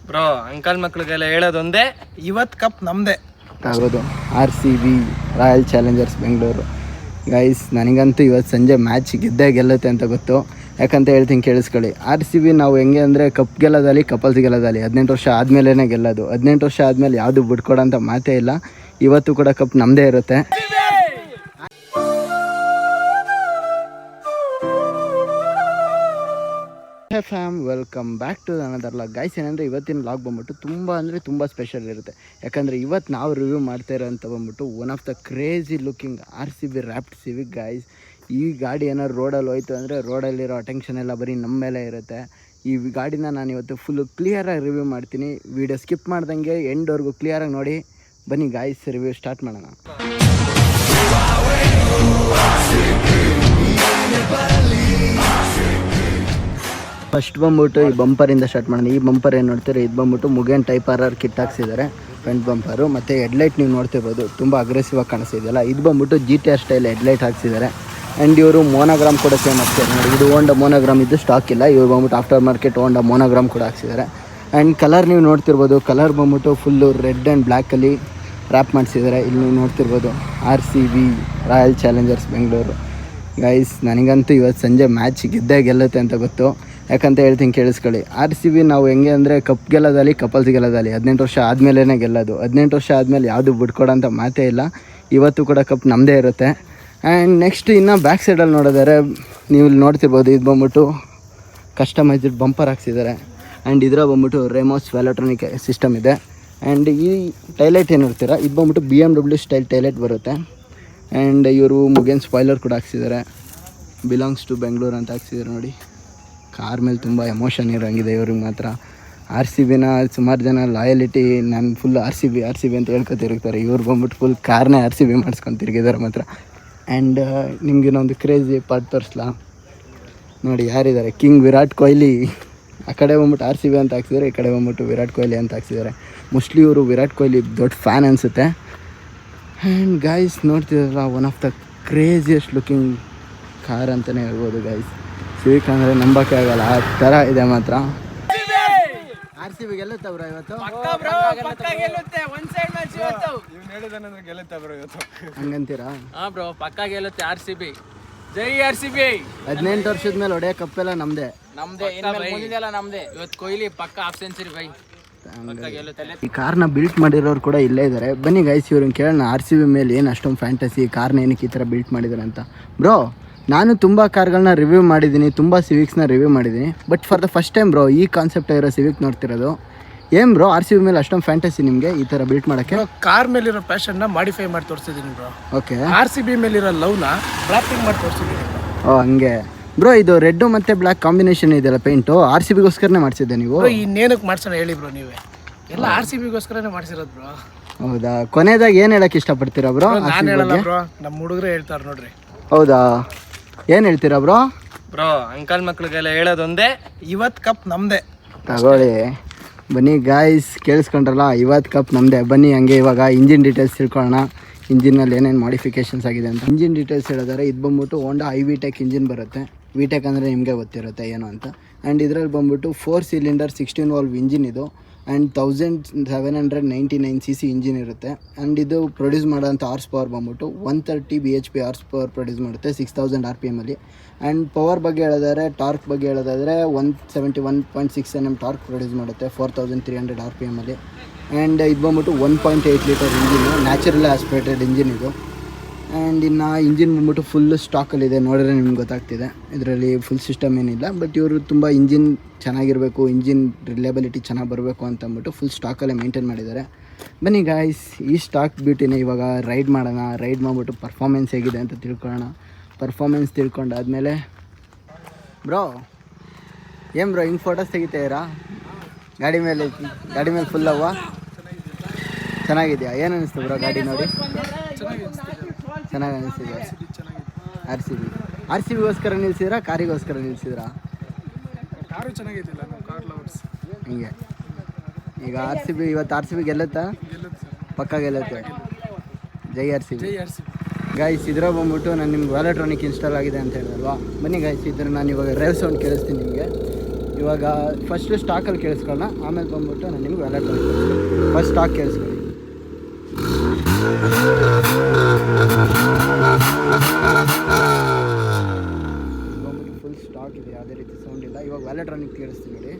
Bro uncle ಮಕ್ಳಿಗೆಲ್ಲ ಹೇಳೋದೊಂದೇ, ಇವತ್ತು cup ನಮ್ಮದೇ ಆಗೋದು. RCB royal Challengers Bengaluru. Guys ನನಗಂತೂ ಇವತ್ತು ಸಂಜೆ ಮ್ಯಾಚ್ ಗೆಲ್ಲುತ್ತೆ ಅಂತ ಗೊತ್ತು. ಯಾಕಂತ ಹೇಳ್ತೀನಿ ಕೇಳಿಸ್ಕೊಳ್ಳಿ. RCB ನಾವು ಹೆಂಗೆ ಅಂದರೆ ಕಪ್ ಗೆಲ್ಲೋದಲ್ಲಿ ಕಪಲ್ಸ್ ಗೆಲ್ಲೋದಲ್ಲಿ 18 ವರ್ಷ ಆದಮೇಲೆ ಗೆಲ್ಲೋದು. 18 ವರ್ಷ ಆದಮೇಲೆ ಯಾವುದು ಬಿಟ್ಕೊಡೋಂಥ ಮಾತೇ ಇಲ್ಲ. ಇವತ್ತು ಕೂಡ ಕಪ್ ನಮ್ಮದೇ ಇರುತ್ತೆ. Fam welcome back to another vlog. Guys ಏನಂದರೆ ಇವತ್ತಿನ ಲಾಗ್ ಬಂದ್ಬಿಟ್ಟು ತುಂಬ ಸ್ಪೆಷಲ್ ಇರುತ್ತೆ. ಯಾಕಂದರೆ ಇವತ್ತು ನಾವು ರಿವ್ಯೂ ಮಾಡ್ತಾ ಇರೋಂಥ ಬಂದ್ಬಿಟ್ಟು one of the crazy looking RCB wrapped Civic. Guys ಈ ಗಾಡಿ ಏನಾದ್ರು ರೋಡಲ್ಲಿ ಹೋಯ್ತು ಅಂದರೆ ರೋಡಲ್ಲಿರೋ ಅಟೆನ್ಷನ್ ಎಲ್ಲ ಬರೀ ನಮ್ಮ ಮೇಲೆ ಇರುತ್ತೆ. ಈ ಗಾಡಿನ ನಾನು ಇವತ್ತು ಫುಲ್ಲು ಕ್ಲಿಯರಾಗಿ ರಿವ್ಯೂ ಮಾಡ್ತೀನಿ. ವಿಡಿಯೋ ಸ್ಕಿಪ್ ಮಾಡ್ದಂಗೆ ಎಂಡ್ವರೆಗೂ ಕ್ಲಿಯರಾಗಿ ನೋಡಿ. ಬನ್ನಿ ಗಾಯ್ಸ್ ರಿವ್ಯೂ ಸ್ಟಾರ್ಟ್ ಮಾಡೋಣ. ಫಸ್ಟ್ ಬಂದ್ಬಿಟ್ಟು ಈ ಬಂಪರಿಂದ ಸ್ಟಾರ್ಟ್ ಮಾಡೋಣ. ಈ ಬಂಪರ್ ಏನು ನೋಡ್ತೀರಾ, ಇದು ಬಂದ್ಬಿಟ್ಟು ಮುಗೇನ್ ಟೈಪ್ RR ಕಿಟ್ ಹಾಕ್ಸಿದ್ದಾರೆ ಫ್ರಂಟ್ ಬಂಪರು. ಮತ್ತು ಹೆಡ್ಲೈಟ್ ನೀವು ನೋಡ್ತಿರ್ಬೋದು, ತುಂಬ ಅಗ್ರೆಸಿವ್ ಆಗಿ ಕಾಣಿಸ್ತಿದೆಯಲ್ಲ. ಇದು ಬಂದ್ಬಿಟ್ಟು GTR ಸ್ಟೈಲ್ ಹೆಡ್ಲೈಟ್ ಹಾಕ್ಸಿದ್ದಾರೆ. ಆ್ಯಂಡ್ ಇವರು ಮೋನೋಗ್ರಾಮ್ ಕೂಡ ಸೇಮ್ ಹಾಕ್ಸಿದ್ದಾರೆ ನೋಡಿ. ಇದು ಹೋಂಡಾ ಮೋನೋಗ್ರಾಮ್, ಇದು ಸ್ಟಾಕ್ ಇಲ್ಲ. ಇವ್ರು ಬಂದ್ಬಿಟ್ಟು ಆಫ್ಟರ್ ಮಾರ್ಕೆಟ್ ಹೋಂಡಾ ಮೋನೋಗ್ರಾಮ್ ಕೂಡ ಹಾಕ್ಸಿದ್ದಾರೆ. ಆ್ಯಂಡ್ ಕಲರ್ ನೀವು ನೋಡ್ತಿರ್ಬೋದು, ಕಲರ್ ಬಂದ್ಬಿಟ್ಟು ಫುಲ್ಲು ರೆಡ್ ಆ್ಯಂಡ್ ಬ್ಲ್ಯಾಕಲ್ಲಿ ರ್ಯಾಪ್ ಮಾಡಿಸಿದ್ದಾರೆ. ಇಲ್ಲಿ ನೀವು ನೋಡ್ತಿರ್ಬೋದು RCB royal Challengers Bengaluru. Guys ನನಗಂತೂ ಇವತ್ತು ಸಂಜೆ ಮ್ಯಾಚ್ ಗೆಲ್ಲುತ್ತೆ ಅಂತ ಗೊತ್ತು. ಯಾಕಂತ ಹೇಳ್ತೀನಿ ಕೇಳಿಸ್ಕೊಳ್ಳಿ. RCB ನಾವು ಹೆಂಗೆ ಅಂದರೆ ಕಪ್ ಗೆಲ್ಲೋದಲ್ಲಿ ಕಪಲ್ಸ್ ಗೆಲ್ಲೋದಲ್ಲಿ 18 ವರ್ಷ ಆದಮೇಲೆ ಗೆಲ್ಲೋದು. 18 ವರ್ಷ ಆದಮೇಲೆ ಯಾವುದು ಬಿಟ್ಕೊಡೋಂಥ ಮಾತೇ ಇಲ್ಲ. ಇವತ್ತು ಕೂಡ ಕಪ್ ನಮ್ಮದೇ ಇರುತ್ತೆ. ಆ್ಯಂಡ್ ನೆಕ್ಸ್ಟ್ ಇನ್ನು ಬ್ಯಾಕ್ ಸೈಡಲ್ಲಿ ನೋಡಿದರೆ ನೀವು ಇಲ್ಲಿ ನೋಡ್ತಿರ್ಬೋದು, ಇದು ಬಂದ್ಬಿಟ್ಟು ಕಸ್ಟಮೈಸ್ಡ್ ಬಂಪರ್ ಹಾಕ್ಸಿದ್ದಾರೆ. ಆ್ಯಂಡ್ ಇದರ ಬಂದ್ಬಿಟ್ಟು ರೇಮೋಸ್ ಎಲೆಕ್ಟ್ರಾನಿಕ್ ಸಿಸ್ಟಮ್ ಇದೆ. ಆ್ಯಂಡ್ ಈ ಟೈಲೈಟ್ ಏನಿರ್ತೀರ, ಇದು ಬಂದ್ಬಿಟ್ಟು BMW ಸ್ಟೈಲ್ ಟೈಲೈಟ್ ಬರುತ್ತೆ. ಆ್ಯಂಡ್ ಇವರು ಮುಗೇನ್ ಸ್ಪಾಯ್ಲರ್ ಕೂಡ ಹಾಕ್ಸಿದ್ದಾರೆ. ಬಿಲಾಂಗ್ಸ್ ಟು ಬೆಂಗಳೂರು ಅಂತ ಹಾಕ್ಸಿದ್ದಾರೆ ನೋಡಿ. ಕಾರ್ ಮೇಲೆ ತುಂಬ ಎಮೋಷನ್ ಇರೋಂಗಿದೆ ಇವ್ರಿಗೆ ಮಾತ್ರ. RCBನ ಸುಮಾರು ಜನ ಲಾಯಲಿಟಿ, ನಾನು ಫುಲ್ RCB ಅಂತ ಹೇಳ್ಕೊತಿರ್ತಾರೆ. ಇವ್ರು ಬಂದ್ಬಿಟ್ಟು ಫುಲ್ ಕಾರ್ನೇ RCB ಮಾಡಿಸ್ಕೊಂಡು ತಿರುಗಿದ್ದಾರೆ ಮಾತ್ರ. ಆ್ಯಂಡ್ ನಿಮಗಿನ್ನೊಂದು ಕ್ರೇಜಿ ಪಾರ್ಟ್ ತೋರಿಸ್ಲಾ ನೋಡಿ, ಯಾರಿದ್ದಾರೆ, ಕಿಂಗ್ ವಿರಾಟ್ ಕೊಹ್ಲಿ. ಆ ಕಡೆ ಬಂದ್ಬಿಟ್ಟು RCB ಅಂತ ಹಾಕ್ಸಿದ್ದಾರೆ, ಈ ಕಡೆ ಬಂದ್ಬಿಟ್ಟು ವಿರಾಟ್ ಕೊಹ್ಲಿ ಅಂತ ಹಾಕ್ಸಿದ್ದಾರೆ. ಮೋಸ್ಟ್ಲಿ ಇವರು ವಿರಾಟ್ ಕೊಹ್ಲಿ ದೊಡ್ಡ ಫ್ಯಾನ್ ಅನಿಸುತ್ತೆ. ಆ್ಯಂಡ್ ಗೈಸ್ ನೋಡ್ತಿದ್ರಲ್ಲ, one of the craziest looking car ಅಂತಲೇ ಹೇಳ್ಬೋದು ಗೈಸ್. ಸಿವಿಕ್ ಅಂದರೆ ನಂಬೋಕ್ಕೆ ಆಗಲ್ಲ, ಆ ಥರ ಇದೆ ಮಾತ್ರ. RCB ಗೆಲ್ಲುತ್ತಾ ಬ್ರೋ ಇವತ್ತು? ಹಂಗಂತೀರಾ? ಬ್ರೋ ಪಕ್ಕಾ ಗೆಲ್ಲುತ್ತೆ RCB. ಜೈ RCB. 18 ವರ್ಷದ ಮೇಲೆ ಹೊಡೆಯೋ ಕಪ್ಪೆಲ್ಲ ನಮ್ಮದೇ. ಇವತ್ತು ಕೊಹ್ಲಿ ಪಕ್ಕಾ ಹಾಫ್ ಸೆಂಚುರಿ ಬೈ. ಈ ಕಾರ್ನ ಬಿಲ್ಟ್ ಮಾಡಿರೋರು ಕೂಡ ಇಲ್ಲೇ ಇದ್ದಾರೆ. ಬನ್ನಿ ಗೈಸ್ ಇವ್ರನ್ನ ಕೇಳೋಣ, RCB ಮೇಲೆ ಏನು ಅಷ್ಟೊಂದು ಫ್ಯಾಂಟಸಿ, ಕಾರ್ನ ಏನಕ್ಕೆ ಈ ಥರ ಬಿಲ್ಟ್ ಮಾಡಿದ್ದಾರೆ ಅಂತ. ಬ್ರೋ ನಾನು ತುಂಬ ಕಾರ್ಗಳನ್ನ ರಿವ್ಯೂ ಮಾಡಿದ್ದೀನಿ, ತುಂಬ ಸಿವಿಕ್ಸ್ನ ರಿವ್ಯೂ ಮಾಡಿದ್ದೀನಿ. But for the first time bro ಈ ಕಾನ್ಸೆಪ್ಟ್ ಇರೋ ಸಿವಿಕ್ ನೋಡ್ತಿರೋದು. ಏನು ಬ್ರೋ RCB ಮೇಲೆ ಅಷ್ಟೊಂದು ಫ್ಯಾಂಟಸಿ ನಿಮಗೆ ಈ ಥರ ಬಿಲ್ಟ್ ಮಾಡೋಕ್ಕೆ? ಕಾರ್ ಮೇಲಿರೋ ಪ್ಯಾಷನ್ನ ಮಾಡಿಫೈ ಮಾಡಿ ತೋರಿಸಿದ್ದೀನಿ ಬ್ರೋ. ಓಕೆ. RCB ಮೇಲಿರೋ ಲವ್ನ ಡ್ರಾಫ್ಟಿಂಗ್ ಮಾಡಿ ತೋರಿಸಿದ್ದೀನಿ. ಓ ಹಂಗೆ ಬ್ರೋ. ಇದು ರೆಡ್ ಮತ್ತು ಬ್ಲ್ಯಾಕ್ ಕಾಂಬಿನೇಷನ್ ಇದೆಯಲ್ಲ ಪೇಂಟು, RCBಗೋಸ್ಕರನೇ ಮಾಡಿಸಿದ್ದೆ ನೀವು? ಇನ್ನೇನಕ್ಕೆ ಮಾಡ್ಸೋಣ ಹೇಳಿ ಬ್ರೋ, ನೀವೇ ಎಲ್ಲ RCBಗೋಸ್ಕರನೇ ಮಾಡಿಸಿರೋದು ಬ್ರೋ. ಹೌದಾ? ಕೊನೆಯದಾಗಿ ಏನು ಹೇಳಕ್ಕೆ ಇಷ್ಟಪಡ್ತೀರಾ ಬ್ರೋ? ನಾನು ಹೇಳಲ್ಲ ಬ್ರೋ, ನಮ್ಮ ಹುಡುಗರೇ ಹೇಳ್ತಾರೆ ನೋಡ್ರಿ. ಹೌದಾ? ಏನು ಹೇಳ್ತೀರಾ ಬ್ರೋ? ಬ್ರೋ ಅಂಕಲ್ ಮಕ್ಳಿಗೆಲ್ಲ ಹೇಳೋದೊಂದೇ, ಇವತ್ತು ಕಪ್ ನಮ್ಮದೇ. ತಗೊಳ್ಳಿ. ಬನ್ನಿ ಗಾಯ್ಸ್ ಕೇಳಿಸ್ಕೊಂಡ್ರಲ್ಲ, ಇವತ್ತು ಕಪ್ ನಮ್ಮದೇ. ಬನ್ನಿ ಹಂಗೆ ಇವಾಗ ಇಂಜಿನ್ ಡೀಟೇಲ್ಸ್ ತಿಳ್ಕೊಳ್ಳೋಣ. ಇಂಜಿನಲ್ಲಿ ಏನೇನು ಮಾಡಿಫಿಕೇಷನ್ಸ್ ಆಗಿದೆ ಅಂತ. ಇಂಜಿನ್ ಡೀಟೇಲ್ಸ್ ಹೇಳಿದರೆ ಇದು ಬಂದ್ಬಿಟ್ಟು ಹೋಂಡಾ VTEC ಇಂಜಿನ್ ಬರುತ್ತೆ. VTEC ಅಂದರೆ ನಿಮಗೆ ಗೊತ್ತಿರುತ್ತೆ ಏನು ಅಂತ. ಆ್ಯಂಡ್ ಇದರಲ್ಲಿ ಬಂದ್ಬಿಟ್ಟು 4 ಸಿಲಿಂಡರ್ 16 ವಾಲ್ವ್ ಇಂಜಿನ್ ಇದು. ಆ್ಯಂಡ್ 1799 cc ಇಂಜಿನ್ ಇರುತ್ತೆ. ಆ್ಯಂಡ್ ಇದು ಪ್ರೊಡ್ಯೂಸ್ ಮಾಡೋಂಥ ಹಾರ್ಸ್ ಪವರ್ ಬಂದ್ಬಿಟ್ಟು 130 bhp ಹಾರ್ಸ್ ಪವರ್ ಪ್ರೊಡ್ಯೂಸ್ ಮಾಡುತ್ತೆ 6000 RPM ಅಲ್ಲಿ. ಆ್ಯಂಡ್ ಪವರ್ ಬಗ್ಗೆ ಹೇಳೋದಾದರೆ, ಟಾರ್ಕ್ ಬಗ್ಗೆ ಹೇಳೋದಾದರೆ 171.6 Nm ಟಾರ್ಕ್ ಪ್ರೊಡ್ಯೂಸ್ ಮಾಡುತ್ತೆ 4300 RPM ಅಲ್ಲಿ. ಆ್ಯಂಡ್ ಇದು ಬಂದ್ಬಿಟ್ಟು 1.8 litre engine, natural aspirated engine ಇದು. ಆ್ಯಂಡ್ ಇನ್ನು ಇಂಜಿನ್ ಬಂದ್ಬಿಟ್ಟು ಫುಲ್ ಸ್ಟಾಕಲ್ಲಿದೆ, ನೋಡಿದ್ರೆ ನಿಮ್ಗೆ ಗೊತ್ತಾಗ್ತಿದೆ. ಇದರಲ್ಲಿ ಫುಲ್ ಸಿಸ್ಟಮ್ ಏನಿಲ್ಲ. ಬಟ್ ಇವರು ತುಂಬ ಇಂಜಿನ್ ಚೆನ್ನಾಗಿರಬೇಕು, ಇಂಜಿನ್ ರಿಲೇಬಿಲಿಟಿ ಚೆನ್ನಾಗಿ ಬರಬೇಕು ಅಂತ ಅಂದ್ಬಿಟ್ಟು ಫುಲ್ ಸ್ಟಾಕಲ್ಲೇ ಮೇಂಟೈನ್ ಮಾಡಿದ್ದಾರೆ. ಬನ್ನಿ ಗಾಯ್ಸ್ ಈ ಸ್ಟಾಕ್ ಬ್ಯೂಟಿನ ಇವಾಗ ರೈಡ್ ಮಾಡೋಣ. ರೈಡ್ ಮಾಡಿಬಿಟ್ಟು ಪರ್ಫಾಮೆನ್ಸ್ ಹೇಗಿದೆ ಅಂತ ತಿಳ್ಕೊಳ್ಳೋಣ. ಪರ್ಫಾಮೆನ್ಸ್ ತಿಳ್ಕೊಂಡಾದ್ಮೇಲೆ ಬ್ರೋ ಏನು ಬ್ರೋ ಹಿಂಗೆ ಫೋಟೋಸ್ ತೆಗಿತಾಯಿರಾ ಗಾಡಿ ಮೇಲೆ ಫುಲ್ ಅವ್ವ? ಚೆನ್ನಾಗಿದೆಯಾ? ಏನು ಅನ್ನಿಸ್ತು ಬ್ರೋ ಗಾಡಿ ನೋಡಿ? ಚೆನ್ನಾಗಿ ಅನಿಸ್ತಿದೆ. RCBಗೋಸ್ಕರ ನಿಲ್ಸಿದ್ರಾ, ಕಾರಿಗೋಸ್ಕರ ನಿಲ್ಸಿದ್ರಾ? ಕಾರು ಚೆನ್ನಾಗಿದ್ದಿಲ್ಲ, ನಾವು ಕಾರ್ ಲವರ್ಸ್. ಹಿಂಗೆ ಈಗ ಇವತ್ತು RCB ಗೆಲ್ಲುತ್ತಾ? ಪಕ್ಕ ಗೆಲ್ಲುತ್ತೆ. ಜೈ RCB. ಗೈಸ್ ಇದ್ರ ಬಂದ್ಬಿಟ್ಟು ನಾನು ನಿಮ್ಗೆ ಎಲೆಕ್ಟ್ರಾನಿಕ್ ಇನ್ಸ್ಟಾಲ್ ಆಗಿದೆ ಅಂತ ಹೇಳಿದಲ್ವಾ. ಬನ್ನಿ ಗೈಸ್ ಇದ್ರ ನಾನು ಇವಾಗ ರೇವ್ ಸೌಂಡ್ ಕೇಳಿಸ್ತೀನಿ ನಿಮಗೆ. ಇವಾಗ ಫಸ್ಟ್ ಸ್ಟಾಕಲ್ಲಿ ಕೇಳಿಸ್ಕೊಳ್ಳೋಣ, ಆಮೇಲೆ ಬಂದ್ಬಿಟ್ಟು ನಾನು ನಿಮ್ಗೆ ವ್ಯಾಲೆಟ್ರಾನಿಕ್ ತೋರಿಸ್ತೀನಿ. ಫಸ್ಟ್ ಸ್ಟಾಕ್ ಕೇಳಿಸ್ಕೊಳ್ಳಿ. ಬಂದ್ಬಿಟ್ಟು ಫುಲ್ ಸ್ಟಾಕ್ ಇದೆ, ಯಾವುದೇ ರೀತಿ ಸೌಂಡ್ ಇಲ್ಲ. ಇವಾಗ ವ್ಯಾಲೆಟ್ರಾನಿಕ್ ಕೇಳಿಸ್ತೀನಿ ನೋಡಿ.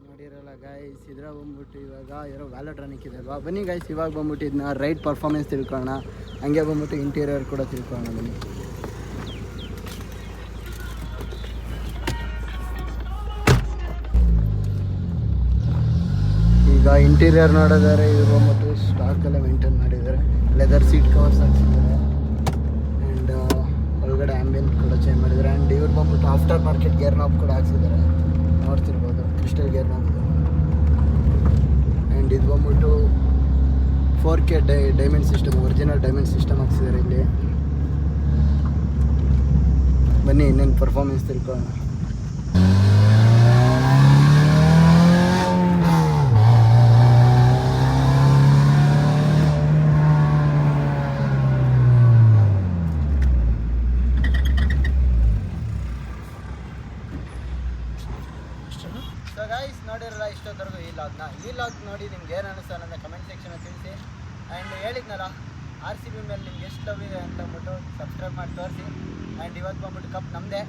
ನೋಡಿರಲ್ಲ ಗೈಸ್, ಇದ್ರಾಗ ಬಂದ್ಬಿಟ್ಟು ಇವಾಗ ಇರೋ ವ್ಯಾಲೆಟ್ರಾನಿಕ್ ಇದೆ ಅಲ್ವಾ. ಬನ್ನಿ ಗೈಸ್, ಇವಾಗ ಬಂದ್ಬಿಟ್ಟು ಇದನ್ನ ರೈಡ್ ಪರ್ಫಾರ್ಮೆನ್ಸ್ ತಿಳ್ಕೊಳ್ಳೋಣ, ಹಂಗೆ ಬಂದ್ಬಿಟ್ಟು ಇಂಟೀರಿಯರ್ ಕೂಡ ತಿಳ್ಕೊಳ್ಳೋಣ. ಬನ್ನಿ. ಈಗ ಇಂಟೀರಿಯರ್ ನೋಡೋದಾದ್ರೆ ಇದು ಬಂದ್ಬಿಟ್ಟು ಸ್ಟಾಕೆಲ್ಲ ಮೇಂಟೈನ್ ಮಾಡಿದ್ದಾರೆ. ಲೆದರ್ ಸೀಟ್ ಕವರ್ಸ್ ಹಾಕ್ಸಿದ್ದಾರೆ ಆ್ಯಂಡ್ ಒಳಗಡೆ ಆ್ಯಂಬಿಯನ್ ಕೂಡ ಚೇಂಜ್ ಮಾಡಿದ್ದಾರೆ. ಆ್ಯಂಡ್ ಇವ್ರು ಬಂದ್ಬಿಟ್ಟು ಆಫ್ಟರ್ ಮಾರ್ಕೆಟ್ ಗೇರ್ ನಾಬ್ ಕೂಡ ಹಾಕ್ಸಿದ್ದಾರೆ, ನೋಡ್ತಿರ್ಬೋದು. ಕ್ರಿಸ್ಟಲ್ ಗೇರ್ ನಾಬ್ ಇದೆ. ಆ್ಯಂಡ್ ಇದು ಬಂದ್ಬಿಟ್ಟು 4K diamond system, original diamond system ಹಾಕ್ಸಿದ್ದಾರೆ ಇಲ್ಲಿ. ಬನ್ನಿ ಇನ್ನೇನು ಪರ್ಫಾರ್ಮೆನ್ಸ್ ತಿಳ್ಕೊಳ್ಳೋಣ. ಸೊ ಗೈಸ್, ನೋಡಿರಲ್ಲ ಇಷ್ಟೊತ್ತರೆಗೂ ಈ ಲಾಗ್ ನೋಡಿ ನಿಮ್ಗೆ ಏನು ಅನಿಸ್ತು ಅನ್ನೋದನ್ನ ಕಮೆಂಟ್ ಸೆಕ್ಷನಲ್ಲಿ ತಿಳಿಸಿ. ಆ್ಯಂಡ್ ಹೇಳಿದ್ನಲ್ಲ RCB ಮೇಲೆ ನಿಮ್ಗೆ ಎಷ್ಟು ಲವ್ ಇದೆ ಅಂತ ಅಂದ್ಬಿಟ್ಟು ಸಬ್ಸ್ಕ್ರೈಬ್ ಮಾಡಿ ತೋರಿಸಿ. ಆ್ಯಂಡ್ ಇವತ್ತು ಬಂದ್ಬಿಟ್ಟು ಕಪ್ ನಮ್ಮದೇ.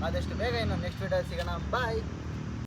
ಆದಷ್ಟು ಬೇಗ ಇನ್ನು ನೆಕ್ಸ್ಟ್ ವೀಡಿಯೋ ಸಿಗೋಣ. ಬಾಯ್.